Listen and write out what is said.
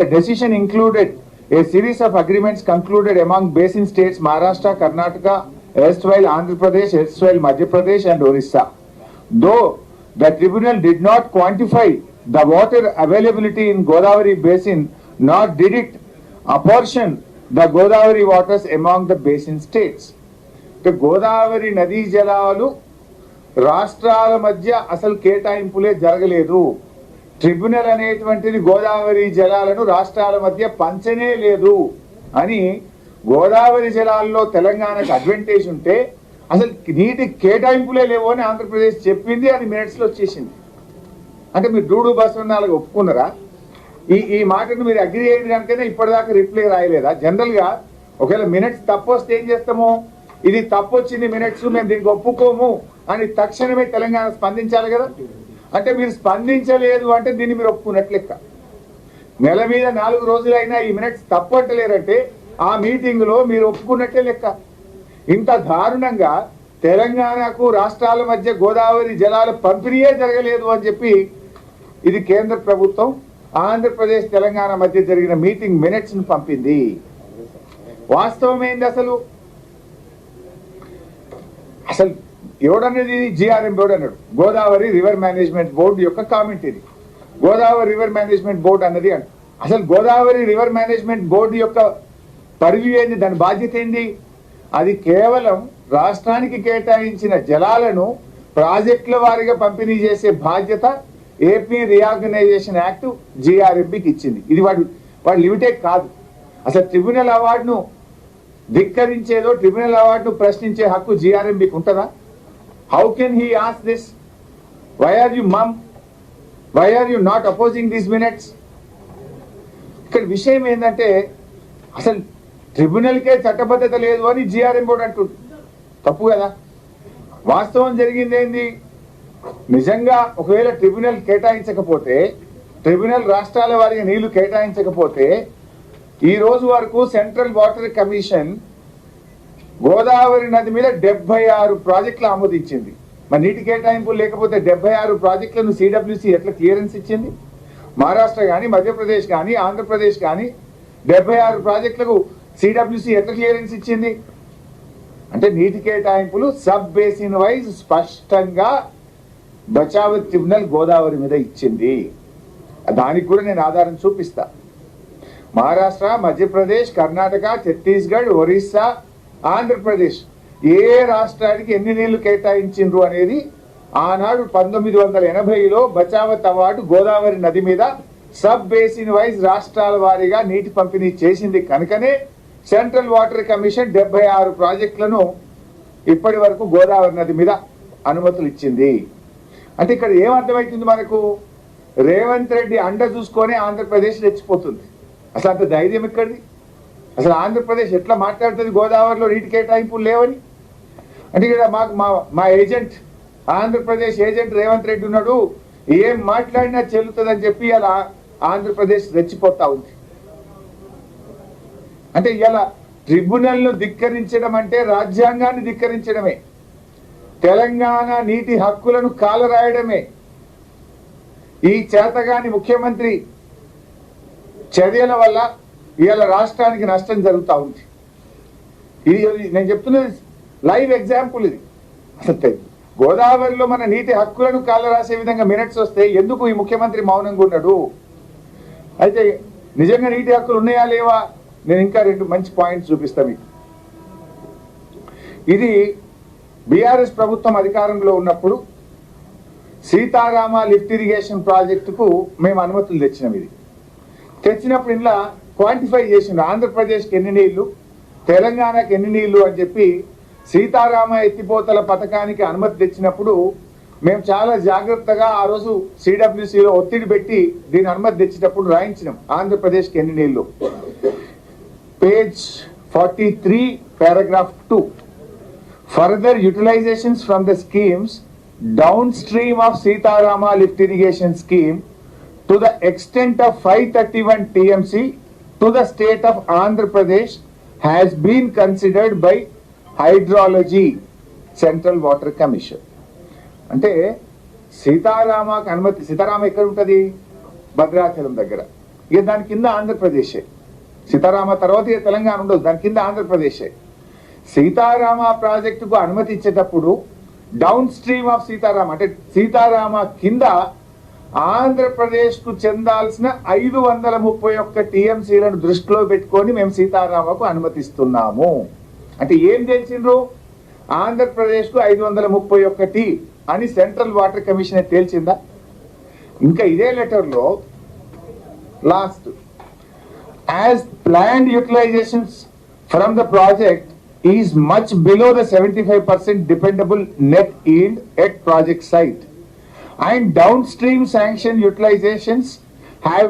The decision included a series of agreements concluded among basin states Maharashtra, Karnataka, erstwhile Andhra Pradesh, erstwhile Madhya Pradesh and Orissa. Though the tribunal did not quantify the water availability in Godavari basin, nor did it apportion the Godavari waters among the basin states. The Godavari Nadi జలాలు రాష్ట్రాల మధ్య అసలు కేటాయింపులే జరగలేదు. Tribunal అనేటువంటిది గోదావరి జలాలను రాష్ట్రాల మధ్య పంచనే లేదు అని గోదావరి జలాల్లో తెలంగాణకు అడ్వాంటేజ్ ఉంటే అసలు నీటి కేటాయింపులే లేవు అని ఆంధ్రప్రదేశ్ చెప్పింది. అది మినిట్స్లో వచ్చేసింది. అంటే మీరు డూడు బసవన్నాళ్ళకి ఒప్పుకున్నారా? ఈ మాటను మీరు అగ్రి అయింది కనుకనే ఇప్పటిదాకా రిప్లై రాయలేదా? జనరల్గా ఒకవేళ మినిట్స్ తప్పు వస్తే ఏం చేస్తాము, ఇది తప్పు వచ్చింది మినిట్స్ మేము దీనికి ఒప్పుకోము అని తక్షణమే తెలంగాణ స్పందించాలి కదా. అంటే మీరు స్పందించలేదు అంటే దీన్ని మీరు ఒప్పుకున్నట్లు లెక్క. నెల మీద 4 రోజులైనా ఈ మినిట్స్ తప్పు అంటలేరంటే ఆ మీటింగ్ లో మీరు ఒప్పుకున్నట్టే లెక్క. ఇంత దారుణంగా తెలంగాణకు రాష్ట్రాల మధ్య గోదావరి జలాల పంపిణీయే జరగలేదు అని చెప్పి ఇది కేంద్ర ప్రభుత్వం ఆంధ్రప్రదేశ్ తెలంగాణ మధ్య జరిగిన మీటింగ్ మినిట్స్ ను పంపింది. వాస్తవం ఏంది అసలు? అసలు ఎవడన్నది జిఆర్ఎం బోర్డు అన్నాడు. గోదావరి రివర్ మేనేజ్మెంట్ బోర్డు యొక్క కామెంట్ ఇది. గోదావరి రివర్ మేనేజ్మెంట్ బోర్డు అన్నది అంట. అసలు గోదావరి రివర్ మేనేజ్మెంట్ బోర్డు యొక్క పరివ్యూ ఏంది, దాని బాధ్యత ఏంది? అది కేవలం రాష్ట్రానికి కేటాయించిన జలాలను ప్రాజెక్టుల వారీగా పంపిణీ చేసే బాధ్యత ఏపీ రీఆర్గనైజేషన్ యాక్ట్ జిఆర్ఎంబికి ఇచ్చింది. ఇది వాడు లిమిటెడ్ కాదు. అసలు ట్రిబ్యునల్ అవార్డును ధిక్కరించేదో ట్రిబ్యునల్ అవార్డును ప్రశ్నించే హక్కు జిఆర్ఎంబికి ఉంటుందా? How can he ask this? Why are you mum? Why are you not opposing these minutes? ఇక్కడ విషయం ఏంటంటే అసలు ట్రిబ్యునల్కే చట్టబద్ధత లేదు అని జిఆర్ఎం బోర్డు అంటుంది. తప్పు కదా. వాస్తవం జరిగింది ఏంది? నిజంగా ఒకవేళ ట్రిబ్యునల్ కేటాయించకపోతే, ట్రిబ్యునల్ రాష్ట్రాల వారికి నీళ్లు కేటాయించకపోతే ఈ రోజు వరకు సెంట్రల్ వాటర్ కమిషన్ గోదావరి నది మీద 76 ప్రాజెక్టులు ఆమోదించింది. మరి నీటి కేటాయింపులు లేకపోతే 76 ప్రాజెక్టులను సిడబ్ల్యూసి ఎట్లా క్లియరెన్స్ ఇచ్చింది? మహారాష్ట్ర కానీ, మధ్యప్రదేశ్ కానీ, ఆంధ్రప్రదేశ్ కానీ 76 ప్రాజెక్టులకు సిడబ్ల్యూసి ఎట్లా క్లియరెన్స్ ఇచ్చింది? అంటే నీటి కేటాయింపులు సబ్ బేసిన్ వైజ్ స్పష్టంగా బచావత్ ట్రిబ్యునల్ గోదావరి మీద ఇచ్చింది. దానికి కూడా నేను ఆధారం చూపిస్తా. మహారాష్ట్ర, మధ్యప్రదేశ్, కర్ణాటక, ఛత్తీస్గఢ్, ఒరిస్సా, ఆంధ్రప్రదేశ్ ఏ రాష్ట్రానికి ఎన్ని నీళ్లు కేటాయించిండ్రు అనేది ఆనాడు 1980లో బచావత్ అవార్డు గోదావరి నది మీద సబ్ బేసిన్ వైజ్ రాష్ట్రాల వారీగా నీటి పంపిణీ చేసింది కనుకనే సెంట్రల్ వాటర్ కమిషన్ 76 ప్రాజెక్టులను ఇప్పటి వరకు గోదావరి నది మీద అనుమతులు ఇచ్చింది. అంటే ఇక్కడ ఏమర్థమవుతుంది మనకు? రేవంత్ రెడ్డి అండ చూసుకొని ఆంధ్రప్రదేశ్ రెచ్చిపోతుంది. అసలు అంత ధైర్యం ఎక్కడిది? అసలు ఆంధ్రప్రదేశ్ ఎట్లా మాట్లాడుతుంది గోదావరిలో నీటి కేటాయింపులు లేవని? అంటే ఇక్కడ మాకు మా ఏజెంట్, ఆంధ్రప్రదేశ్ ఏజెంట్ రేవంత్ రెడ్డి ఉన్నాడు, ఏం మాట్లాడినా చెల్లుతుందని చెప్పి అలా ఆంధ్రప్రదేశ్ రెచ్చిపోతా ఉంది. అంటే ఇలా ట్రిబ్యునల్ను ధిక్కరించడం అంటే రాజ్యాంగాన్ని ధిక్కరించడమే, తెలంగాణ నీటి హక్కులను కాలరాయడమే. ఈ చేతగాని ముఖ్యమంత్రి చర్యల వల్ల ఇవాళ రాష్ట్రానికి నష్టం జరుగుతూ ఉంది. ఇది నేను చెప్తున్నది లైవ్ ఎగ్జాంపుల్. ఇది అసలు గోదావరిలో మన నీటి హక్కులను కాలరాసే విధంగా మినిట్స్ వస్తే ఎందుకు ఈ ముఖ్యమంత్రి మౌనంగా ఉన్నాడు? అయితే నిజంగా నీటి హక్కులు ఉన్నాయా లేవా? నేను ఇంకా 2 మంచి పాయింట్స్ చూపిస్తా మీకు. ఇది బీఆర్ఎస్ ప్రభుత్వం అధికారంలో ఉన్నప్పుడు సీతారామ లిఫ్ట్ ఇరిగేషన్ ప్రాజెక్టుకు మేము అనుమతులు తెచ్చినాం. ఇది తెచ్చినప్పుడు ఇలా క్వాంటిఫై చేసిండు, ఆంధ్రప్రదేశ్కి ఎన్ని నీళ్లు, తెలంగాణకి ఎన్ని నీళ్లు అని చెప్పి సీతారామ ఎత్తిపోతల పథకానికి అనుమతి తెచ్చినప్పుడు మేము చాలా జాగ్రత్తగా ఆ రోజు సిడబ్ల్యూసిలో ఒత్తిడి పెట్టి దీని అనుమతి తెచ్చినప్పుడు రాయించినాం ఆంధ్రప్రదేశ్కి ఎన్ని నీళ్లు. Page 43 paragraph 2, further utilizations from the schemes downstream of Sitarama lift irrigation scheme to the extent of 531 TMC to the state of Andhra Pradesh has been considered by Hydrology Central Water Commission. అంటే సీతారామకు అనుమతి, సీతారామ ఎక్కడ ఉంటుంది? భద్రాచలం దగ్గర. ఇక దాని కింద ఆంధ్రప్రదేశే. సీతారామ తర్వాత ఇక తెలంగాణ ఉండదు, దాని కింద ఆంధ్రప్రదేశే. సీతారామ ప్రాజెక్టుకు అనుమతి ఇచ్చేటప్పుడు డౌన్ స్ట్రీమ్ ఆఫ్ సీతారామ అంటే సీతారామ కింద ఆంధ్రప్రదేశ్ కు చెందాల్సిన 531 టీఎంసీలను దృష్టిలో పెట్టుకొని మేము సీతారామకు అనుమతిస్తున్నాము అంటే ఏం తెలిసిండ్రు? ఆంధ్రప్రదేశ్ కు 531 అని సెంట్రల్ వాటర్ కమిషన్ తేల్చిందా? ఇంకా ఇదే లెటర్ లో last as planned utilisations from the project is much below the 75% dependable net yield at project site and downstream sanction utilizations have